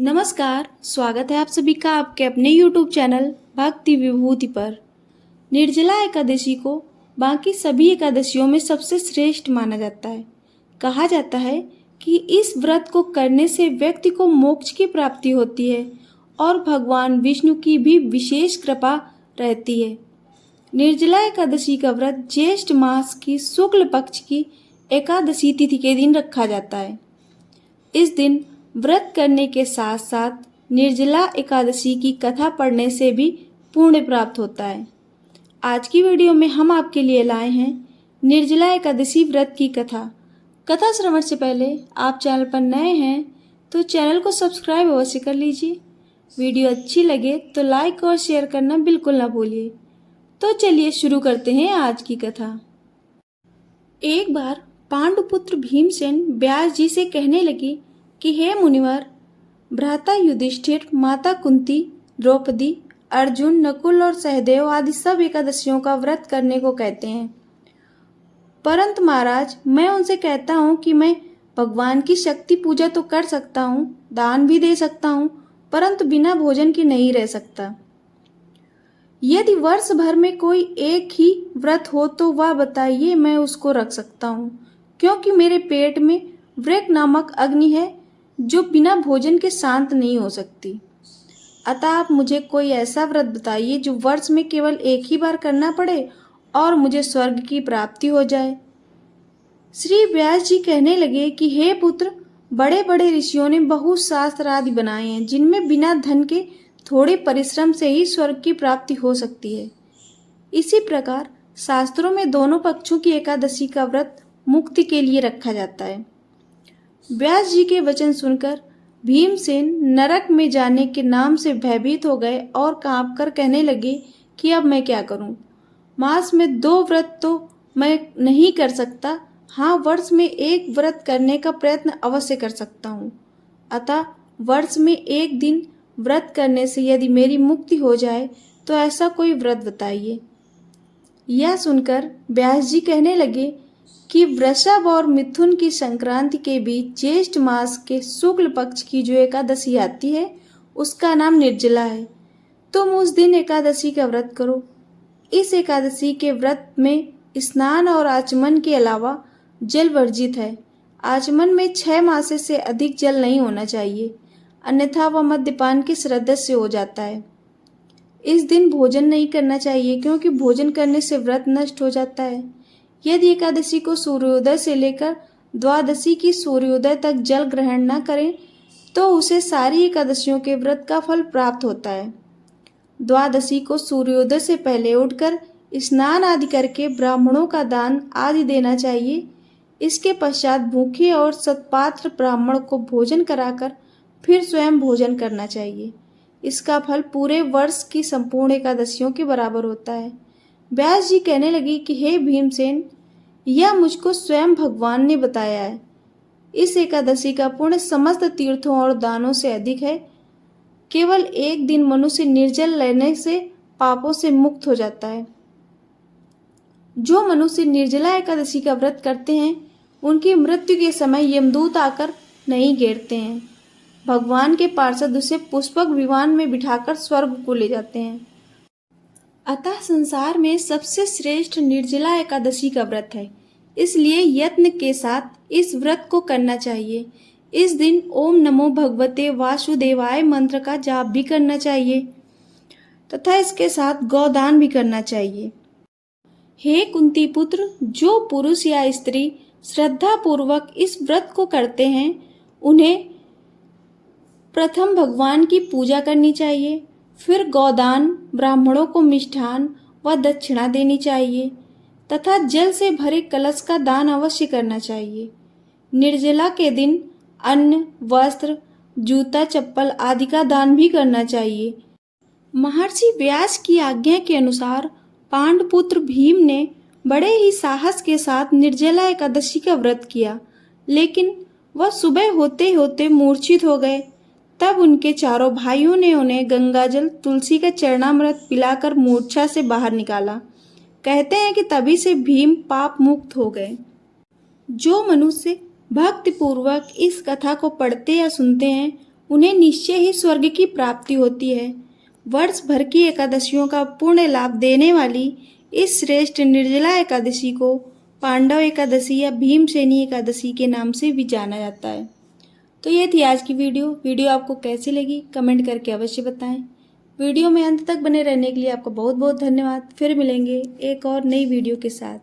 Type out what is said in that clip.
नमस्कार, स्वागत है आप सभी का आपके अपने YouTube चैनल भक्ति विभूति पर। निर्जला एकादशी को बाकी सभी एकादशियों में सबसे श्रेष्ठ माना जाता है। कहा जाता है कि इस व्रत को करने से व्यक्ति को मोक्ष की प्राप्ति होती है और भगवान विष्णु की भी विशेष कृपा रहती है। निर्जला एकादशी का व्रत ज्येष्ठ मास की शुक्ल पक्ष की एकादशी तिथि के दिन रखा जाता है। इस दिन व्रत करने के साथ साथ निर्जला एकादशी की कथा पढ़ने से भी पुण्य प्राप्त होता है। आज की वीडियो में हम आपके लिए लाए हैं निर्जला एकादशी व्रत की कथा। कथा श्रवण से पहले आप चैनल पर नए हैं तो चैनल को सब्सक्राइब अवश्य कर लीजिए। वीडियो अच्छी लगे तो लाइक और शेयर करना बिल्कुल ना भूलिए। तो चलिए शुरू करते हैं आज की कथा। एक बार पांडुपुत्र भीमसेन व्यास जी से कहने लगे कि हे मुनिवर, भ्राता युधिष्ठिर, माता कुंती, द्रौपदी, अर्जुन, नकुल और सहदेव आदि सब एकादशियों का व्रत करने को कहते हैं। परंतु महाराज, मैं उनसे कहता हूँ कि मैं भगवान की शक्ति पूजा तो कर सकता हूँ, दान भी दे सकता हूँ, परंतु बिना भोजन के नहीं रह सकता। यदि वर्ष भर में कोई एक ही व्रत हो तो वह बताइए, मैं उसको रख सकता हूँ, क्योंकि मेरे पेट में वृक नामक अग्नि है जो बिना भोजन के शांत नहीं हो सकती। अतः आप मुझे कोई ऐसा व्रत बताइए जो वर्ष में केवल एक ही बार करना पड़े और मुझे स्वर्ग की प्राप्ति हो जाए। श्री व्यास जी कहने लगे कि हे पुत्र, बड़े बड़े ऋषियों ने बहुत शास्त्र आदि बनाए हैं जिनमें बिना धन के थोड़े परिश्रम से ही स्वर्ग की प्राप्ति हो सकती है। इसी प्रकार शास्त्रों में दोनों पक्षों की एकादशी का व्रत मुक्ति के लिए रखा जाता है। व्यास जी के वचन सुनकर भीमसेन नरक में जाने के नाम से भयभीत हो गए और कांपकर कहने लगे कि अब मैं क्या करूं? मास में 2 व्रत तो मैं नहीं कर सकता, हाँ वर्ष में एक व्रत करने का प्रयत्न अवश्य कर सकता हूँ। अतः वर्ष में एक दिन व्रत करने से यदि मेरी मुक्ति हो जाए तो ऐसा कोई व्रत बताइए। यह सुनकर व्यास जी कहने लगे कि वृषभ और मिथुन की संक्रांति के बीच ज्येष्ठ मास के शुक्ल पक्ष की जो एकादशी आती है उसका नाम निर्जला है। तुम उस दिन एकादशी का व्रत करो। इस एकादशी के व्रत में स्नान और आचमन के अलावा जल वर्जित है। आचमन में 6 मासे से अधिक जल नहीं होना चाहिए, अन्यथा वह मद्यपान की श्रद्धा से हो जाता है। इस दिन भोजन नहीं करना चाहिए क्योंकि भोजन करने से व्रत नष्ट हो जाता है। यदि एकादशी को सूर्योदय से लेकर द्वादशी की सूर्योदय तक जल ग्रहण न करें तो उसे सारी एकादशियों के व्रत का फल प्राप्त होता है। द्वादशी को सूर्योदय से पहले उठकर स्नान आदि करके ब्राह्मणों का दान आदि देना चाहिए। इसके पश्चात भूखे और सत्पात्र ब्राह्मण को भोजन कराकर फिर स्वयं भोजन करना चाहिए। इसका फल पूरे वर्ष की संपूर्ण एकादशियों के बराबर होता है। व्यास जी कहने लगे कि हे भीमसेन, यह मुझको स्वयं भगवान ने बताया है। इस एकादशी का पुण्य समस्त तीर्थों और दानों से अधिक है। केवल एक दिन मनुष्य निर्जल रहने से पापों से मुक्त हो जाता है। जो मनुष्य निर्जला एकादशी का व्रत करते हैं उनकी मृत्यु के समय यमदूत आकर नहीं घेरते हैं। भगवान के पार्षद उसे पुष्पक विमान में बिठाकर स्वर्ग को ले जाते हैं। अतः संसार में सबसे श्रेष्ठ निर्जला एकादशी का व्रत है, इसलिए यत्न के साथ इस व्रत को करना चाहिए। इस दिन ओम नमो भगवते वासुदेवाय मंत्र का जाप भी करना चाहिए तथा इसके साथ गौदान भी करना चाहिए। हे कुंती पुत्र, जो पुरुष या स्त्री श्रद्धा पूर्वक इस व्रत को करते हैं उन्हें प्रथम भगवान की पूजा करनी चाहिए, फिर गौदान, ब्राह्मणों को मिष्ठान व दक्षिणा देनी चाहिए तथा जल से भरे कलश का दान अवश्य करना चाहिए। निर्जला के दिन अन्न, वस्त्र, जूता, चप्पल आदि का दान भी करना चाहिए। महर्षि व्यास की आज्ञा के अनुसार पांडुपुत्र भीम ने बड़े ही साहस के साथ निर्जला एकादशी का व्रत किया, लेकिन वह सुबह होते होते मूर्छित हो गए। तब उनके चारों भाइयों ने उन्हें गंगाजल, तुलसी का चरणामृत पिलाकर मूर्छा से बाहर निकाला। कहते हैं कि तभी से भीम पाप मुक्त हो गए। जो मनुष्य भक्ति पूर्वक इस कथा को पढ़ते या सुनते हैं उन्हें निश्चय ही स्वर्ग की प्राप्ति होती है। वर्ष भर की एकादशियों का पूर्ण लाभ देने वाली इस श्रेष्ठ निर्जला एकादशी को पांडव एकादशी या भीमसेनी एकादशी के नाम से भी जाना जाता है। तो ये थी आज की वीडियो आपको कैसी लगी कमेंट करके अवश्य बताएं। वीडियो में अंत तक बने रहने के लिए आपका बहुत बहुत धन्यवाद। फिर मिलेंगे एक और नई वीडियो के साथ।